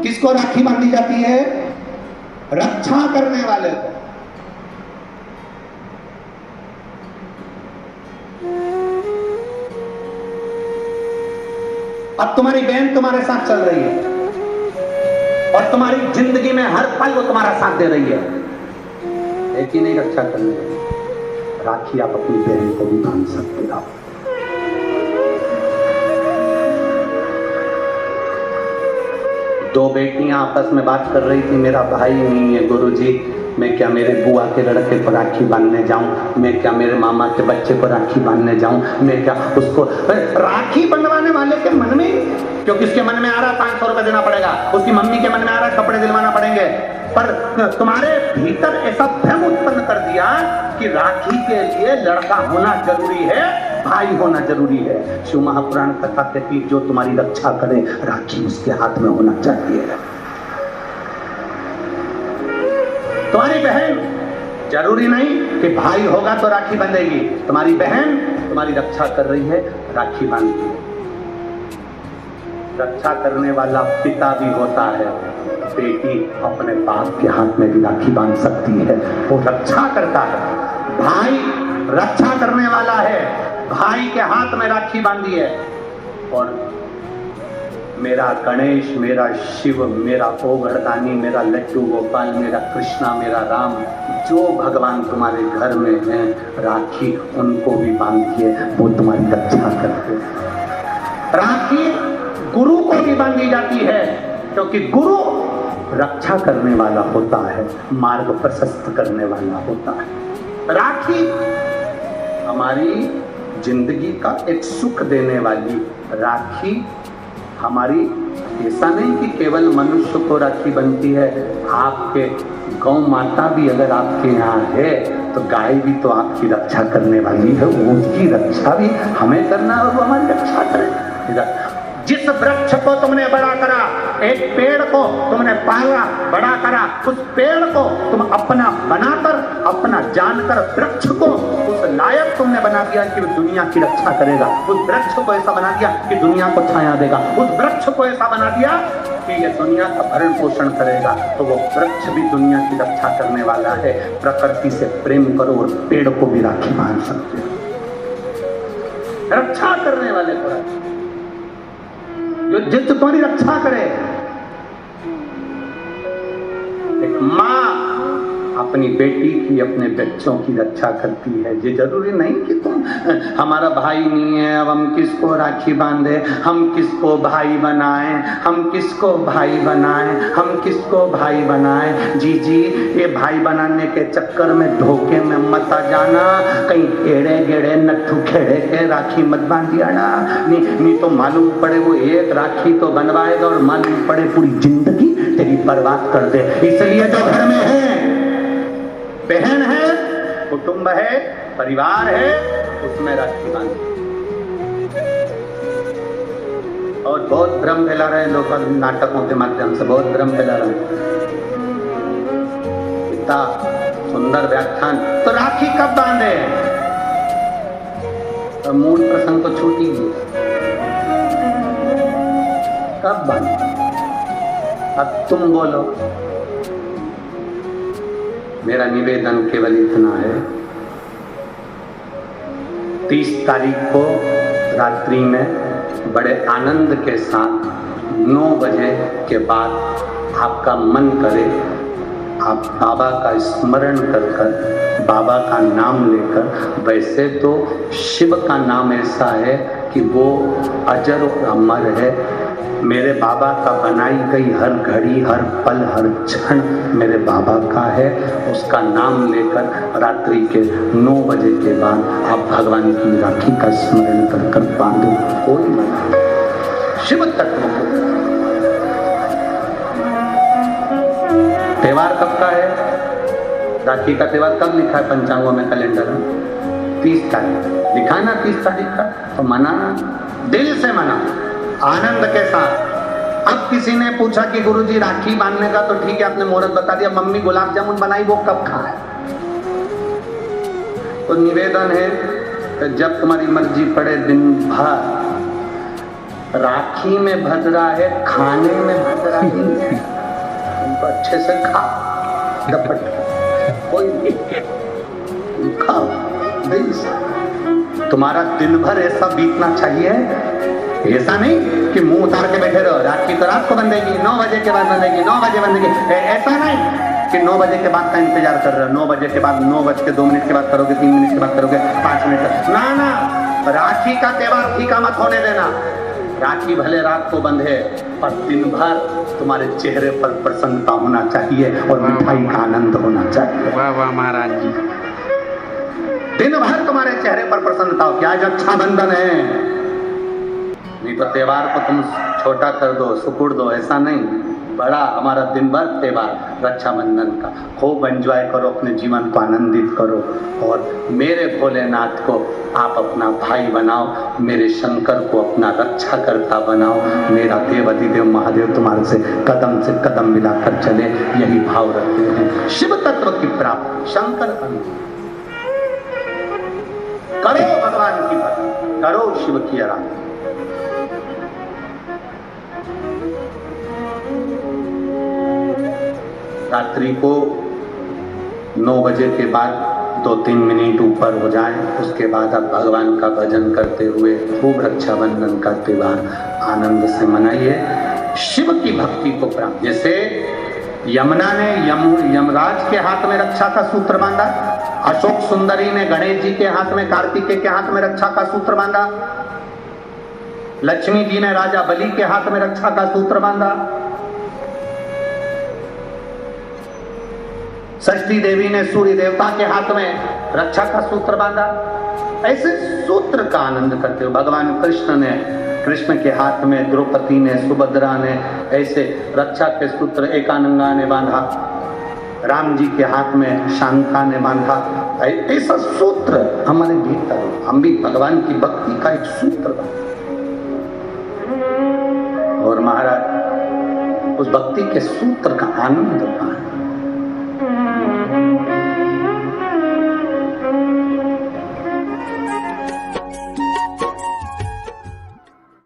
किसको राखी बांधी जाती है? रक्षा करने वाले को। अब तुम्हारी बहन तुम्हारे साथ चल रही है और तुम्हारी जिंदगी में हर पल वो तुम्हारा साथ दे रही है, एक ही नहीं रक्षा करने वाली। राखी आप अपनी बहन को भी बांध सकते हो। दो बेटियां आपस में बात कर रही थी, मेरा भाई नहीं है गुरुजी, मैं क्या मेरे बुआ के लड़के को राखी बांधने जाऊं, मैं क्या मेरे मामा के बच्चे को राखी बांधने जाऊं, मैं क्या उसको राखी बंधवाने वाले के मन में, क्योंकि उसके मन में आ रहा 500 रुपए देना पड़ेगा, उसकी मम्मी के मन में आ रहा कपड़े दिलवाना पड़ेंगे, पर तुम्हारे भीतर ऐसा भ्रम उत्पन्न कर दिया कि राखी के लिए लड़का होना जरूरी है, भाई होना जरूरी है। शिव महापुराण कथा कहती जो तुम्हारी रक्षा करे राखी उसके हाथ में होना चाहिए। तुम्हारी बहन जरूरी नहीं कि भाई होगा तो राखी बंधेगी, तुम्हारी बहन तुम्हारी रक्षा कर रही है, राखी बांधती है। रक्षा करने वाला पिता भी होता है, बेटी अपने बाप के हाथ में भी राखी बांध सकती है, वो रक्षा करता है। भाई रक्षा करने वाला है, भाई के हाथ में राखी बांधी है। और मेरा गणेश, मेरा शिव, मेरा ओघड़दानी, मेरा लड्डू गोपाल, मेरा कृष्णा, मेरा राम, जो भगवान तुम्हारे घर में हैं, राखी उनको भी बांधिए, वो तुम्हारी रक्षा करते हैं। राखी गुरु को भी बांधी जाती है, क्योंकि गुरु रक्षा करने वाला होता है, मार्ग प्रशस्त करने वाला होता है। राखी हमारी जिंदगी का एक सुख देने वाली, राखी हमारी, ऐसा नहीं कि केवल मनुष्य को राखी बनती है, आपके गौ माता भी अगर आपके यहाँ है तो गाय भी तो आपकी रक्षा करने वाली है, उसकी रक्षा भी हमें करना और वो हमारी रक्षा करे। जिस वृक्ष को तुमने बड़ा करा, एक पेड़ को तुमने पाला बड़ा करा, उस पेड़ को तुम अपना बनाकर, अपना जानकर वृक्ष को उस लायक तुमने बना दिया कि वो दुनिया की रक्षा करेगा। उस वृक्ष को ऐसा बना दिया कि दुनिया को छाया देगा। उस वृक्ष को ऐसा बना दिया कि ये दुनिया का भरण पोषण करेगा। तो वो वृक्ष भी दुनिया की रक्षा करने वाला है। प्रकृति से प्रेम करो और पेड़ को भी राखी बांध सकते हो। रक्षा करने वाले को, जो तुम्हारी रक्षा करे। एक माँ अपनी बेटी की, अपने बच्चों की रक्षा करती है। ये जरूरी नहीं कि तुम हमारा भाई नहीं है, अब हम किसको राखी बांधे, हम किसको भाई बनाएं, हम किसको भाई बनाएं, हम किसको भाई बनाएं। जी जी, ये भाई बनाने के चक्कर में धोखे में मत आ जाना, कहीं एड़े गेड़े नट्ठू खेड़े के राखी मत बांधिया ना, नहीं तो मालूम पड़े वो एक राखी तो बनवाएगा और मालूम पड़े पूरी जिंदगी तेरी बर्बाद कर दे। इसलिए जो घर में है, बहन है, कुटुंब है, परिवार है, उसमें राखी बांधो। और बहुत भ्रम फैला रहे लोग नाटकों के माध्यम से, बहुत भ्रम फैला रहे। इतना सुंदर व्याख्यान, तो राखी कब बांधे? तो मूल प्रसंग तो छूट ही गया। कब बांधे? अब तुम बोलो। मेरा निवेदन केवल इतना है, 30 तारीख को रात्रि में बड़े आनंद के साथ 9 बजे के बाद आपका मन करे, आप बाबा का स्मरण कर कर, बाबा का नाम लेकर, वैसे तो शिव का नाम ऐसा है कि वो अजर और अमर है। मेरे बाबा का बनाई गई हर घड़ी, हर पल, हर क्षण मेरे बाबा का है। उसका नाम लेकर रात्रि के 9 बजे के बाद आप भगवान की राखी का स्मरण कर कर बांधो। कोई मना, शिव तत्व को। त्योहार कब का है? राखी का त्योहार कब लिखा है पंचांगों में, कैलेंडर में? 30 तारीख लिखा है ना, 30 तारीख का। तो मनाना, दिल से मना, आनंद के साथ। अब किसी ने पूछा कि गुरुजी राखी बांधने का तो ठीक है, आपने मुहूर्त बता दिया, मम्मी गुलाब जामुन बनाई, वो कब खाए? तो निवेदन है कि जब तुम्हारी मर्जी पड़े दिन भर राखी में भद्रा है, खाने में भद्रा नहीं है। उनको अच्छे से खा, दपट कोई नहीं खाओ। तुम्हारा दिन भर ऐसा बीतना चाहिए, ऐसा नहीं कि मुंह उतार के बैठे रहो। राखी तो रात को बंधेगी, 9 बजे के बाद बंधेगी, 9 बजे बंधेगी। ऐसा नहीं कि 9 बजे के बाद का इंतजार कर रहे हो। 9 बजे के बाद 9:02 के बाद करोगे, 3 मिनट के बाद करोगे, 5 मिनट ना ना। राखी का त्योहार फीका मत होने देना। राखी भले रात को बंधे, पर दिन भर तुम्हारे चेहरे पर प्रसन्नता होना चाहिए और मिठाई का आनंद होना चाहिए। वाह वाह महाराज जी। दिन भर तुम्हारे चेहरे पर प्रसन्नता हो कि आज अच्छा बंधन है। नहीं तो त्योहार को तुम छोटा कर दो, सुकुड़ दो, ऐसा नहीं। बड़ा हमारा दिन भर त्योहार रक्षाबंधन का, खूब एंजॉय करो, अपने जीवन को आनंदित करो। और मेरे भोलेनाथ को आप अपना भाई बनाओ, मेरे शंकर को अपना रक्षा करता बनाओ। मेरा देव अधिदेव महादेव तुम्हारे से कदम मिलाकर चले, यही भाव रखते हैं। शिव तत्व की प्राप्ति, शंकर करो, भगवान की भक्ति करो, शिव की आराधना। रात्रि को 9 बजे के बाद 2-3 मिनट ऊपर हो जाए, उसके बाद आप भगवान का भजन करते हुए खूब रक्षाबंधन का त्योहार आनंद से मनाइए। शिव की भक्ति को प्राप्त, जैसे यमुना ने यमराज के हाथ में रक्षा का सूत्र बांधा, अशोक सुंदरी ने गणेश जी के हाथ में, कार्तिकेय के हाथ में रक्षा का सूत्र बांधा, लक्ष्मी जी ने राजा बलि के हाथ में रक्षा का सूत्र बांधा, षष्ठी देवी ने सूर्य देवता के हाथ में रक्षा का सूत्र बांधा। ऐसे सूत्र का आनंद करते हो। भगवान कृष्ण के हाथ में द्रौपदी ने, सुभद्रा ने ऐसे रक्षा के सूत्र एकानंगा ने बांधा, राम जी के हाथ में शांता ने बांधा। ऐसा सूत्र हमारे भीतर, हम भी भगवान की भक्ति का एक सूत्र बांधा। और महाराज उस भक्ति के सूत्र का आनंद पाए।